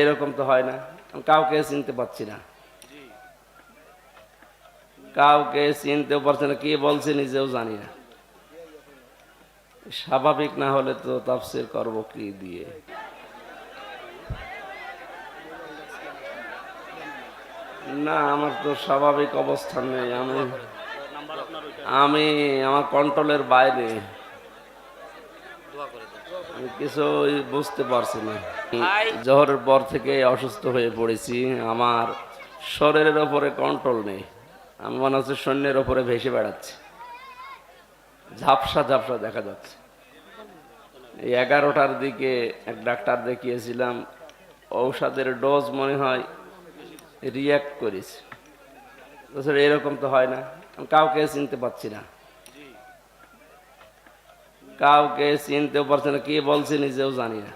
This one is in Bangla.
এরকম তো হয় না, আমি কাউকে চিনতে পারছি না, কাউকে চিনতেও পারছি না, কি বলছে নিজেও জানি না। স্বাভাবিক না হলে তো তাফসীর করব কি দিয়ে? না, আমার তো স্বাভাবিক অবস্থান নেই, আমি আমি আমার কন্ট্রোলের বাইরে, আমি কিছুই বুঝতে পারছি না। জোহরের পর থেকে অসুস্থ হয়ে পড়েছি, আমার শরীরের ওপরে কন্ট্রোল নেই, আমি মনে হচ্ছে সৈন্যের ওপরে ভেসে বেড়াচ্ছি, ঝাপসা ঝাপসা দেখা যাচ্ছে। এই 11টার দিকে এক ডাক্তার দেখিয়েছিলাম, ঔষধের ডোজ মনে হয় রিয়াক্ট করেছে। এরকম তো হয় না, আমি কাউকে চিনতে পারছি না, কাউকে চিনতেও পারছি না, কি বলছে নিজেও জানি না।